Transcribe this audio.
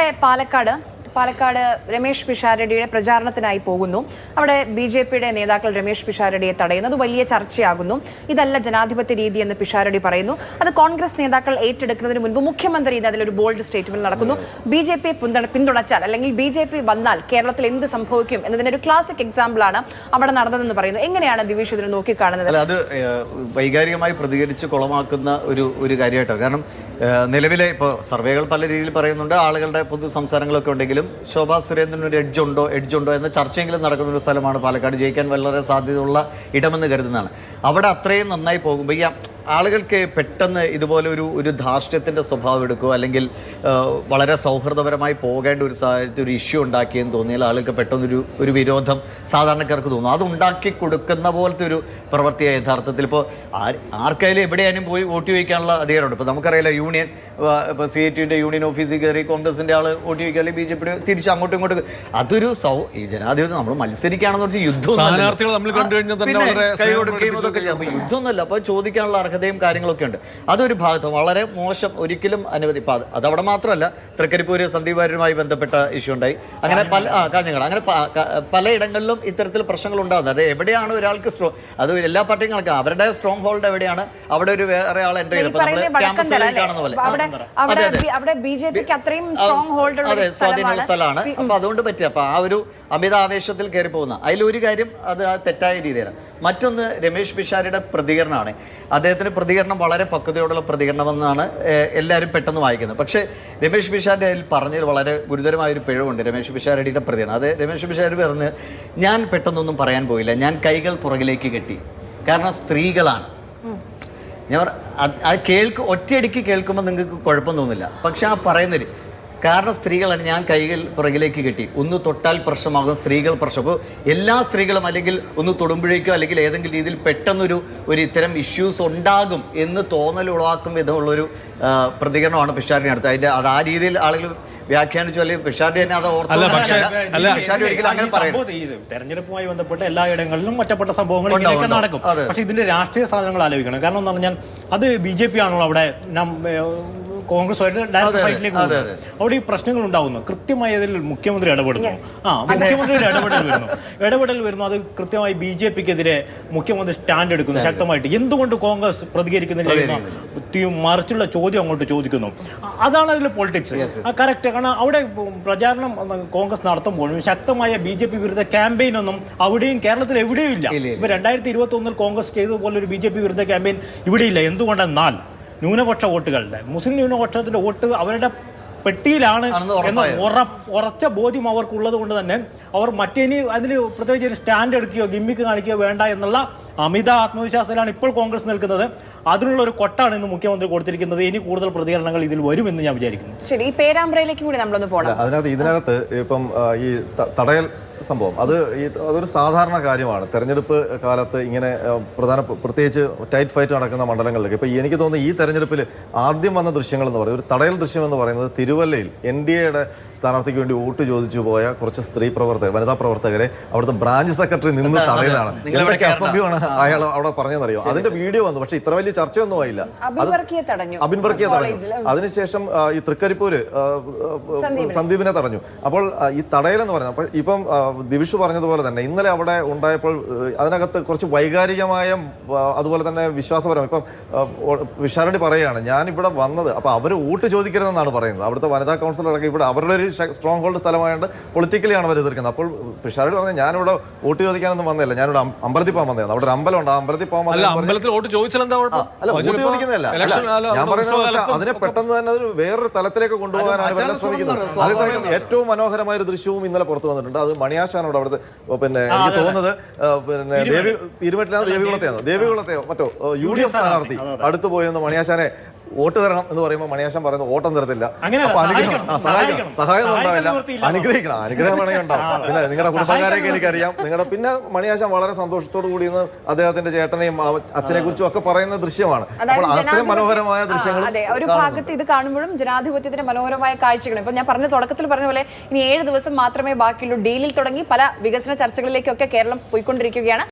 നമ്മുടെ പാലക്കാട് രമേശ് പിഷാരടിയുടെ പ്രചാരണത്തിനായി പോകുന്നു. അവിടെ ബി.ജെ.പിയുടെ നേതാക്കൾ രമേശ് പിഷാരടിയെ തടയുന്നത് വലിയ ചർച്ചയാകുന്നു. ഇതല്ല ജനാധിപത്യ രീതി എന്ന് പിഷാരടി പറയുന്നു. അത് കോൺഗ്രസ് നേതാക്കൾ ഏറ്റെടുക്കുന്നതിന് മുൻപ് മുഖ്യമന്ത്രി അതിലൊരു ബോൾഡ് സ്റ്റേറ്റ്മെന്റ് നടക്കുന്നു. ബി.ജെ.പി പിന്തുണച്ചാൽ അല്ലെങ്കിൽ ബി.ജെ.പി വന്നാൽ കേരളത്തിൽ എന്ത് സംഭവിക്കും എന്നതിന് ഒരു ക്ലാസിക് എക്സാമ്പിളാണ് അവിടെ നടന്നതെന്ന് പറയുന്നു. എങ്ങനെയാണ് ദിവിഷ് ഇതിനെ നോക്കിക്കാണുന്നത്? അത് വൈകാരികമായി പ്രതികരിച്ച് കുളമാക്കുന്ന ഒരു കാര്യമായിട്ടോ. കാരണം നിലവിലെ ഇപ്പോൾ സർവേകൾ പല രീതിയിൽ പറയുന്നുണ്ട്, ആളുകളുടെ പൊതു സംസാരങ്ങളൊക്കെ ഉണ്ടെങ്കിലും ശോഭാ സുരേന്ദ്രന് ഒരു എഡ്ജ് ഉണ്ടോ എന്ന ചർച്ചയെങ്കിലും നടക്കുന്ന ഒരു സ്ഥലമാണ് പാലക്കാട്. ജയിക്കാൻ വളരെ സാധ്യതയുള്ള ഇടമെന്ന് കരുതുന്നതാണ്. അവിടെ അത്രയും നന്നായി പോകുമ്പോൾ ഈ ആളുകൾക്ക് പെട്ടെന്ന് ഇതുപോലെ ഒരു ധാർഷ്ട്യത്തിൻ്റെ സ്വഭാവം എടുക്കുക, അല്ലെങ്കിൽ വളരെ സൗഹൃദപരമായി പോകേണ്ട ഒരു സാഹചര്യത്തിൽ ഒരു ഇഷ്യൂ ഉണ്ടാക്കിയെന്ന് തോന്നിയാൽ ആളുകൾക്ക് പെട്ടെന്നൊരു വിരോധം സാധാരണക്കാർക്ക് തോന്നും. അത് ഉണ്ടാക്കി കൊടുക്കുന്ന പോലത്തെ ഒരു പ്രവൃത്തിയാണ് യഥാർത്ഥത്തിൽ. ഇപ്പോൾ ആർക്കായാലും എവിടെയായാലും പോയി വോട്ട് ചോദിക്കാനുള്ള അധികാരമുണ്ട്. ഇപ്പോൾ നമുക്കറിയില്ല, യൂണിയൻ ഇപ്പോൾ CAT-ൻ്റെ യൂണിയൻ ഓഫീസിൽ കയറി കോൺഗ്രസിൻ്റെ ആൾ വോട്ട് ചോദിക്കുക, അല്ലെങ്കിൽ BJP തിരിച്ച് അങ്ങോട്ടും ഇങ്ങോട്ടും. അതൊരു ഈ ജനാധിപത്യം നമ്മൾ മത്സരിക്കുകയാണെന്ന് പറഞ്ഞാൽ യുദ്ധമൊന്നുമല്ല, കൈ കൊടുക്കുകയും അതൊക്കെ ചെയ്യാം. അപ്പോൾ യുദ്ധമൊന്നുമല്ല, അപ്പോൾ ചോദിക്കാനുള്ള അർഹതയും കാര്യങ്ങളൊക്കെ ഉണ്ട്. അതൊരു ഭാഗത്ത് വളരെ മോശം, ഒരിക്കലും അനുവദി. ഇപ്പം അതവിടെ മാത്രമല്ല, തൃക്കരിപ്പൂര് സന്ദീപ് വാര്യരുമായി ബന്ധപ്പെട്ട ഇഷ്യൂ ഉണ്ടായി. അങ്ങനെ കാഞ്ഞങ്ങാട്, അങ്ങനെ പലയിടങ്ങളിലും ഇത്തരത്തിൽ പ്രശ്നങ്ങൾ ഉണ്ടാകുന്നത്. അത് എവിടെയാണ് ഒരാൾക്ക് അത് എല്ലാ പാർട്ടിയും കണക്കാണ്. അവരുടെ സ്ട്രോങ് ഹോൾഡ് എവിടെയാണ്, അവിടെ ഒരു വേറെ ആൾ എൻ്റർ ചെയ്തപ്പോൾ കാണുന്ന പോലെ അതെ സ്വാധീനമുള്ള സ്ഥലമാണ്. അപ്പൊ അതുകൊണ്ട് പറ്റുക. അപ്പൊ ആ ഒരു അമിതാവേശത്തിൽ കയറി പോകുന്ന അതിലൊരു കാര്യം അത് തെറ്റായ രീതിയാണ്. മറ്റൊന്ന് രമേശ് പിഷാരടിയുടെ പ്രതികരണമാണ്. അദ്ദേഹത്തിന് പ്രതികരണം വളരെ പക്വതയോടുള്ള പ്രതികരണമെന്നാണ് എല്ലാവരും പെട്ടെന്ന് വായിക്കുന്നത്. പക്ഷേ രമേശ് പിഷാരടി അതിൽ പറഞ്ഞതിൽ വളരെ ഗുരുതരമായൊരു പിഴവുണ്ട്. രമേശ് പിഷാരടിയുടെ പ്രതികരണം, അത് രമേശ് പിഷാരടി പറഞ്ഞ്, ഞാൻ പെട്ടെന്നൊന്നും പറയാൻ പോയില്ല, ഞാൻ കൈകൾ പുറകിലേക്ക് കെട്ടി, കാരണം സ്ത്രീകളാണ്. ഞാൻ അത് ഒറ്റയടിക്ക് കേൾക്കുമ്പോൾ നിങ്ങൾക്ക് കുഴപ്പം തോന്നില്ല. പക്ഷെ ആ പറയുന്നൊരു കാരണം സ്ത്രീകളാണ്, ഞാൻ കൈകൾ പുറകിലേക്ക് കെട്ടി, ഒന്ന് തൊട്ടാൽ പ്രശ്നമാകും, സ്ത്രീകൾ പ്രശ്നം. അപ്പോൾ എല്ലാ സ്ത്രീകളും അല്ലെങ്കിൽ ഒന്ന് തൊടുമ്പോഴേക്കോ അല്ലെങ്കിൽ ഏതെങ്കിലും രീതിയിൽ പെട്ടെന്നൊരു ഇത്തരം ഇഷ്യൂസ് ഉണ്ടാകും എന്ന് തോന്നൽ ഉളവാക്കും വിധമുള്ളൊരു പ്രതികരണമാണ് പിഷാരടി അടുത്ത്. അതിൻ്റെ അത് ആ രീതിയിൽ ആളുകൾ വ്യാഖ്യാനിച്ചു, അല്ലെങ്കിൽ പിഷാരടി തന്നെ അത് തെരഞ്ഞെടുപ്പുമായി ബന്ധപ്പെട്ട എല്ലായിടങ്ങളിലും ഒറ്റപ്പെട്ട സംഭവങ്ങൾ ഇങ്ങനെയൊക്കെ നടക്കും. പക്ഷെ ഇതിന്റെ രാഷ്ട്രീയ സാധനങ്ങൾ ആലോചിക്കണം. കാരണം എന്ന് പറഞ്ഞാൽ അത് BJP ആണല്ലോ അവിടെ കോൺഗ്രസുമായിട്ട് ഡയറക്റ്റ് ഫൈറ്റിലേക്ക് പോകുന്നത്. അവിടെ ഈ പ്രശ്നങ്ങൾ ഉണ്ടാകുന്നു. കൃത്യമായി അതിൽ മുഖ്യമന്ത്രി ഇടപെടുന്നു. മുഖ്യമന്ത്രിയുടെ ഇടപെടൽ വരുന്നു. അത് കൃത്യമായി BJPക്കെതിരെ മുഖ്യമന്ത്രി സ്റ്റാൻഡ് എടുക്കുന്നു ശക്തമായിട്ട്. എന്തുകൊണ്ട് കോൺഗ്രസ് പ്രതികരിക്കുന്നില്ല, മറിച്ചുള്ള ചോദ്യം അങ്ങോട്ട് ചോദിക്കുന്നു. അതാണ് അതിൽ പൊളിറ്റിക്സ്. കറക്റ്റ്. കാരണം അവിടെ പ്രചാരണം കോൺഗ്രസ് നടത്തുമ്പോഴും ശക്തമായ BJP വിരുദ്ധ ക്യാമ്പയിൻ ഒന്നും അവിടെയും കേരളത്തിൽ എവിടെയും ഇല്ല. ഇപ്പൊ 2021 കോൺഗ്രസ് ചെയ്തതുപോലെ ഒരു BJP വിരുദ്ധ ക്യാമ്പയിൻ ഇവിടെയില്ല. എന്തുകൊണ്ടെന്നാൽ ന്യൂനപക്ഷ വോട്ടുകളുടെ, മുസ്ലിം ന്യൂനപക്ഷത്തിന്റെ വോട്ട് അവരുടെ പെട്ടിയിലാണ് എന്ന ഉറച്ച ബോധ്യം അവർക്കുള്ളത് കൊണ്ട് തന്നെ അവർ മറ്റേനി അതിൽ പ്രത്യേകിച്ച് ഒരു സ്റ്റാൻഡ് എടുക്കുകയോ ഗിമ്മിക്ക് കാണിക്കുകയോ വേണ്ട എന്നുള്ള അമിത ആത്മവിശ്വാസത്തിലാണ് ഇപ്പോൾ കോൺഗ്രസ് നിൽക്കുന്നത്. അതിനുള്ള ഒരു കൊട്ടാണ് ഇന്ന് മുഖ്യമന്ത്രി കൊടുത്തിരിക്കുന്നത്. ഇനി കൂടുതൽ പ്രതികരണങ്ങൾ ഇതിൽ വരുമെന്ന് ഞാൻ വിചാരിക്കുന്നു. ശരി, ഈ പേരാമ്പ്രയിലേക്ക് കൂടി നമ്മളൊന്ന് പോകണം. ഇതിനകത്ത് ഇപ്പം ഈ തടയൽ സംഭവം അതൊരു സാധാരണ കാര്യമാണ്. തെരഞ്ഞെടുപ്പ് കാലത്ത് ഇങ്ങനെ പ്രത്യേകിച്ച് ടൈറ്റ് ഫൈറ്റ് നടക്കുന്ന മണ്ഡലങ്ങളിലേക്ക്. ഇപ്പോൾ എനിക്ക് തോന്നുന്നു ഈ തെരഞ്ഞെടുപ്പിൽ ആദ്യം വന്ന ദൃശ്യങ്ങൾ എന്ന് പറയുന്നത്, ഒരു തടയൽ ദൃശ്യം എന്ന് പറയുന്നത്, തിരുവല്ലയിൽ NDAയുടെ സ്ഥാനാർത്ഥിക്ക് വേണ്ടി വോട്ട് ചോദിച്ചു പോയ കുറച്ച് വനിതാ പ്രവർത്തകരെ അവിടുത്തെ ബ്രാഞ്ച് സെക്രട്ടറി നിന്ന് തടയുന്നതാണ്. എന്തൊക്കെ അസഭ്യമാണ് അയാൾ അവിടെ പറഞ്ഞതെന്നറിയോ? അതിന്റെ വീഡിയോ വന്നു. പക്ഷെ ഇത്ര വലിയ ചർച്ചയൊന്നും ആയില്ല. അബിൻ വർക്കിയെ തടഞ്ഞു. അതിനുശേഷം ഈ തൃക്കരിപ്പൂര് സന്ദീപിനെ തടഞ്ഞു. അപ്പോൾ ഈ തടയലെന്ന് പറയുന്നത്, അപ്പോൾ ഇപ്പം ദിവിഷ് പറഞ്ഞതുപോലെ തന്നെ ഇന്നലെ അവിടെ ഉണ്ടായപ്പോൾ അതിനകത്ത് കുറച്ച് വൈകാരികമായ അതുപോലെ തന്നെ വിശ്വാസപരം. ഇപ്പം പിഷാരടി പറയുകയാണ്, ഞാൻ ഇവിടെ വന്നത്, അപ്പോൾ അവർ വോട്ട് ചോദിക്കരുതെന്നാണ് പറയുന്നത്. അവിടുത്തെ വനിതാ കൗൺസിലറൊക്കെ ഇവിടെ അവരുടെ ഒരു സ്ട്രോങ് ഹോൾഡ് സ്ഥലമായതുകൊണ്ട് പൊളിറ്റിക്കലി ആണ് അവർ എതിർക്കുന്നത്. അപ്പോൾ പിഷാരടി പറഞ്ഞത്, ഞാനിവിടെ വോട്ട് ചോദിക്കാനൊന്നും വന്നില്ല, ഞാനിവിടെ അമ്പലത്തിൽ പോകാൻ വന്നതാണ്. അവിടെ ഒരു അമ്പലമുണ്ട്, ആ അമ്പലത്തിൽ പോകാൻ വന്നത്. അമ്പലത്തിൽ വോട്ട് ചോദിച്ചാൽ അല്ല, വോട്ട് ചോദിക്കുന്നില്ല. ഞാൻ പറയുന്നത് അതിനെ പെട്ടെന്ന് തന്നെ ഒരു വേറൊരു തലത്തിലേക്ക് കൊണ്ടുപോകാനാണ് ശ്രമിക്കുന്നത്. അതേസമയം ഏറ്റവും മനോഹരമായ ഒരു ദൃശ്യവും ഇന്നലെ പുറത്തു വന്നിട്ടുണ്ട്. അത് മണിയാശാനോട് അവിടുത്തെ, പിന്നെ എനിക്ക് തോന്നുന്നത് പിന്നെ ഇരുമറ്റിലാണ് ദേവികുളത്തെയോ മറ്റോ UDF സ്ഥാനാർത്ഥി അടുത്ത് പോയെന്ന് മണിയാശാനെ വോട്ട് തരണം എന്ന് പറയുമ്പോൾ മണിയാശാൻ പറയുന്നത് വോട്ടം തരത്തില്ല. അപ്പൊ സഹായം ഉണ്ടാവില്ല, അനുഗ്രഹിക്കണം. അനുഗ്രഹം വേണമെങ്കിൽ ഉണ്ടാവും. പിന്നെ നിങ്ങളുടെ കുടുംബക്കാരെയൊക്കെ എനിക്കറിയാം. പിന്നെ മണിയാശാൻ വളരെ സന്തോഷത്തോടു കൂടി അദ്ദേഹത്തിന്റെ ചേട്ടനെയും അച്ഛനെ കുറിച്ചും ഒക്കെ പറയുന്ന ദൃശ്യമാണ്. അപ്പോൾ അത്രയും മനോഹരമായ ദൃശ്യങ്ങൾ ഒരു ഭാഗത്ത് ഇത് കാണുമ്പോഴും ജനാധിപത്യത്തിന്റെ മനോഹരമായ കാഴ്ചകളും. ഇപ്പൊ ഞാൻ തുടക്കത്തിൽ പറഞ്ഞ പോലെ ഇനി 7 ദിവസം മാത്രമേ ബാക്കിയുള്ളൂ. ഡീലിൽ തുടങ്ങി പല വികസന ചർച്ചകളിലേക്കൊക്കെ കേരളം പോയിക്കൊണ്ടിരിക്കുകയാണ്.